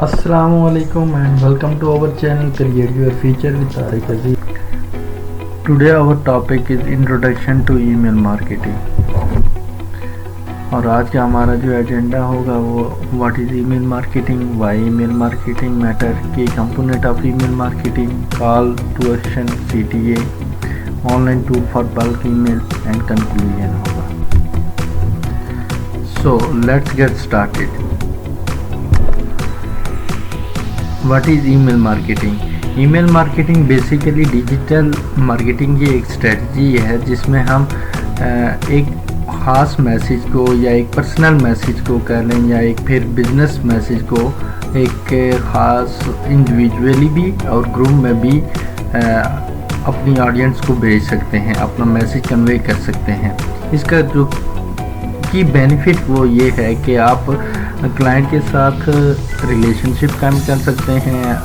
Assalamualaikum and welcome to our channel Create Your Future with Tariq Aziz. Today our topic is Introduction to Email Marketing. और आज का हमारा जो agenda होगा वो what is email marketing, why email marketing matter, key component of email marketing, call to action, CTA, online tool for bulk email and conclusion होगा. So let's get started. What is email marketing? Email marketing basically digital marketing की एक strategy है जिसमें हम एक ख़ास message को या एक पर्सनल मैसेज को कह लें या एक फिर बिजनेस मैसेज को एक ख़ास इंडिविजुअली भी और ग्रुप में भी अपनी ऑडियंस को भेज सकते हैं, अपना मैसेज कन्वे कर सकते हैं. इसका जो की बेनिफिट वो ये है कि आप क्लाइंट के साथ रिलेशनशिप कायम कर सकते हैं,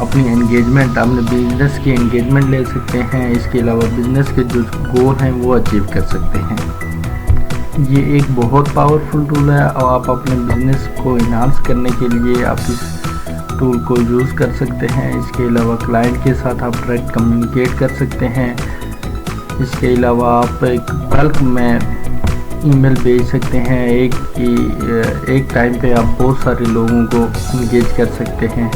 अपनी एंगेजमेंट, अपने बिजनेस की एंगेजमेंट ले सकते हैं. इसके अलावा बिजनेस के जो गोल हैं वो अचीव कर सकते हैं. ये एक बहुत पावरफुल टूल है और आप अपने बिजनेस को इन्हांस करने के लिए आप इस टूल को यूज़ कर सकते हैं. इसके अलावा क्लाइंट के साथ आप डायरेक्ट कम्युनिकेट कर सकते हैं. इसके अलावा आप एक बल्क में ईमेल भेज सकते हैं. एक टाइम पे आप बहुत सारे लोगों को इंगेज कर सकते हैं.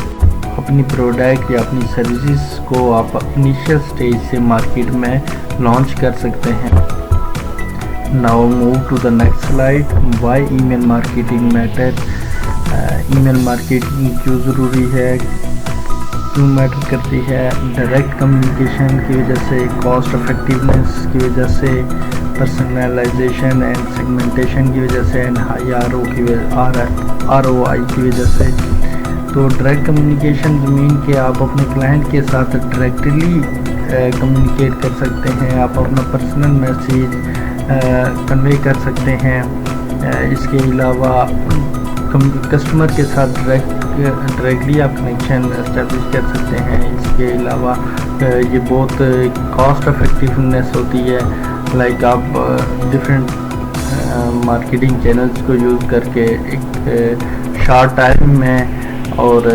अपनी प्रोडक्ट या अपनी सर्विसेज को आप इनिशियल स्टेज से मार्केट में लॉन्च कर सकते हैं. Now move to the next slide. Why email marketing matter. Email marketing क्यों ज़रूरी है, क्यों मैटर करती है? डायरेक्ट कम्युनिकेशन की वजह से, कॉस्ट इफेक्टिवनेस की वजह से, पर्सनलाइजेशन एंड सेगमेंटेशन की वजह से, एंड हाई ROI की वजह से. तो डायरेक्ट कम्युनिकेशन मीन कि आप अपने क्लाइंट के साथ डायरेक्टली कम्युनिकेट कर सकते हैं, आप अपना पर्सनल मैसेज कन्वे कर सकते हैं. इसके अलावा कस्टमर के साथ डायरेक्टली आप कनेक्शन एस्टेब्लिश कर सकते हैं. इसके अलावा ये बहुत कॉस्ट इफेक्टिवनेस होती है. लाइक आप डिफरेंट मार्केटिंग चैनल्स को यूज़ करके एक शॉर्ट टाइम में और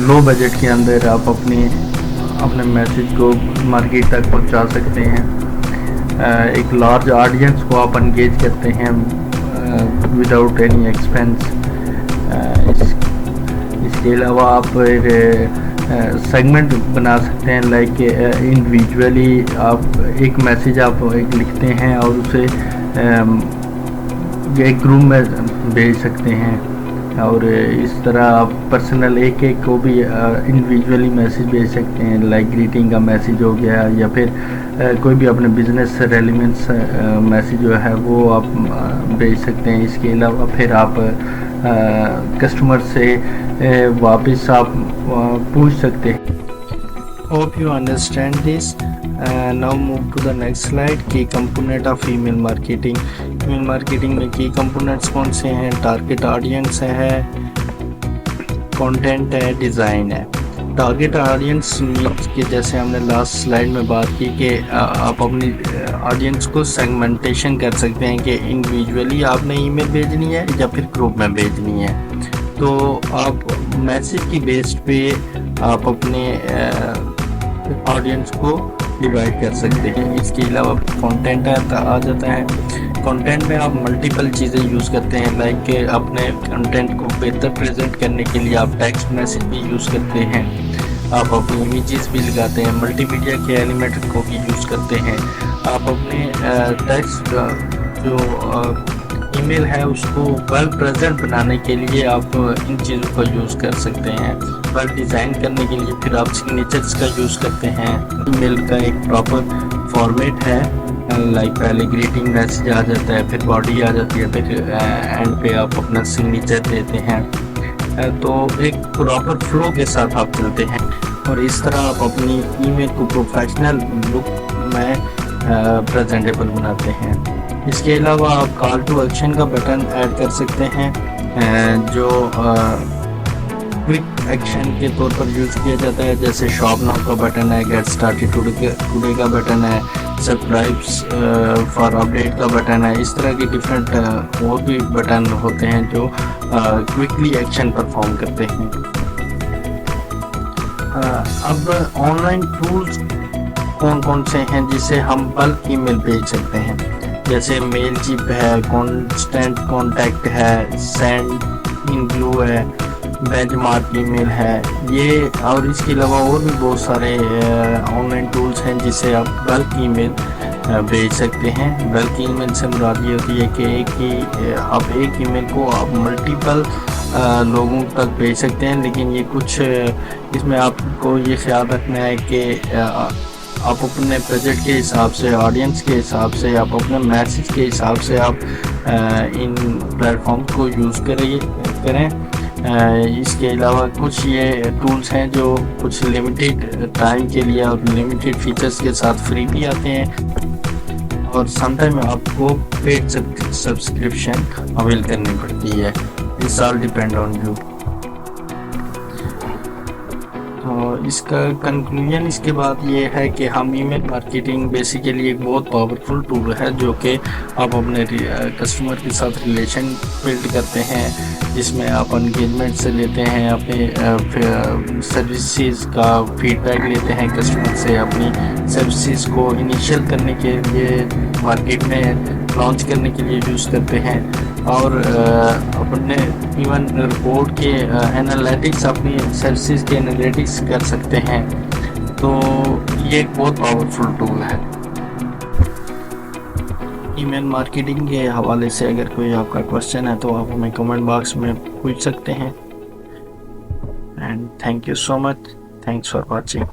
लो बजट के अंदर आप अपने मैसेज को मार्केट तक पहुंचा सकते हैं. एक लार्ज ऑडियंस को आप एंगेज करते हैं विदाउट एनी एक्सपेंस. इसके अलावा आप सेगमेंट बना सकते हैं. लाइक इंडिविजुअली आप एक मैसेज आप एक लिखते हैं और उसे एक ग्रुप में भेज सकते हैं. और इस तरह आप पर्सनल एक को भी इंडिविजुअली मैसेज भेज सकते हैं. लाइक ग्रीटिंग का मैसेज हो गया या फिर कोई भी अपने बिजनेस से रेलिवेंस मैसेज जो है वो आप भेज सकते हैं. इसके अलावा फिर आप कस्टमर से वापस आप पूछ सकते हैं. Hope you understand this. Now move to the next slide. Key component of email marketing. Email marketing में की कंपोनेंट्स कौन से हैं? टारगेट ऑडियंस है, कंटेंट है, डिज़ाइन है. टारगेट ऑडियंस मीन्स कि जैसे हमने लास्ट स्लाइड में बात की कि आप अपनी ऑडियंस को सेगमेंटेशन कर सकते हैं कि इंडिविजुअली आपने ईमेल भेजनी है या फिर ग्रुप में भेजनी है. तो आप मैसेज की बेस पे आप अपने ऑडियंस को डिवाइड कर सकते हैं. इसके अलावा कंटेंट आ जाता है. कंटेंट में आप मल्टीपल चीज़ें यूज़ करते हैं. लाइक अपने कंटेंट को बेहतर प्रेजेंट करने के लिए आप टेक्स्ट मैसेज भी यूज़ करते हैं, आप अपनी इमेजेस भी लगाते हैं, मल्टीमीडिया के एलिमेंट को भी यूज़ करते हैं. आप अपने टेक्स्ट जो ईमेल है उसको वेल प्रेजेंट बनाने के लिए आप इन चीज़ों का यूज़ कर सकते हैं. वेल डिज़ाइन करने के लिए फिर आप सिग्नेचर्स का यूज़ करते हैं. ईमेल का एक प्रॉपर फॉर्मेट है. लाइक पहले ग्रीटिंग मैसेज आ जाता है, फिर बॉडी आ जाती है, फिर एंड पे आप अपना सिग्नेचर देते हैं. तो एक प्रॉपर फ्लो के साथ आप चलते हैं और इस तरह आप अपनी ईमेल को प्रोफेशनल लुक में प्रेजेंटेबल बनाते हैं. इसके अलावा आप कॉल टू एक्शन का बटन ऐड कर सकते हैं जो क्विक एक्शन के तौर पर यूज़ किया जाता है, जैसे शॉप नाउ का बटन है, गेट स्टार्टेड टुडे का बटन है, सब्सक्राइब्स फॉर अपडेट का बटन है। इस तरह के डिफरेंट और भी बटन होते हैं जो क्विकली एक्शन परफॉर्म करते हैं। अब ऑनलाइन टूल्स कौन कौन से हैं जिससे हम बल्क ईमेल भेज सकते हैं, जैसे मेलचिप है, कांस्टेंट कांटेक्ट है, सेंड इन ब्लू है, बेंचमार्क ईमेल है, ये और इसके अलावा और भी बहुत सारे ऑनलाइन टूल्स हैं जिससे आप बल्क ईमेल भेज सकते हैं। बल्क ईमेल से मुराद ये होती है कि आप एक ईमेल को आप मल्टीपल लोगों तक भेज सकते हैं, लेकिन ये कुछ इसमें आपको ये ख्याल रखना है कि आप अपने बजट के हिसाब से, ऑडियंस के हिसाब से, आप अपने मैसेज के हिसाब से आप इन प्लेटफॉर्म को यूज़ करें। इसके अलावा कुछ ये टूल्स हैं जो कुछ लिमिटेड टाइम के लिए और लिमिटेड फीचर्स के साथ फ्री भी आते हैं, और समटाइम आपको पेड सब्सक्रिप्शन अवेल करनी पड़ती है। It's all depend on you. तो इसका कंक्लूजन इसके बाद ये है कि हम ईमेल मार्केटिंग बेसिकली एक बहुत पावरफुल टूल है जो कि आप अपने कस्टमर के साथ रिलेशन बिल्ड करते हैं, जिसमें आप एंगेजमेंट से लेते हैं, अपने सर्विसेज का फीडबैक लेते हैं कस्टमर से, अपनी सर्विसेज को इनिशियल करने के लिए मार्केट में लॉन्च करने के लिए यूज़ करते हैं, और अपने इवन रिपोर्ट के एनालिटिक्स, अपनी सर्विसेज के एनालिटिक्स कर सकते हैं। तो ये एक बहुत पावरफुल टूल है। ईमेल मार्केटिंग के हवाले से अगर कोई आपका क्वेश्चन है तो आप हमें कमेंट बॉक्स में पूछ सकते हैं। And thank you so much, thanks for watching.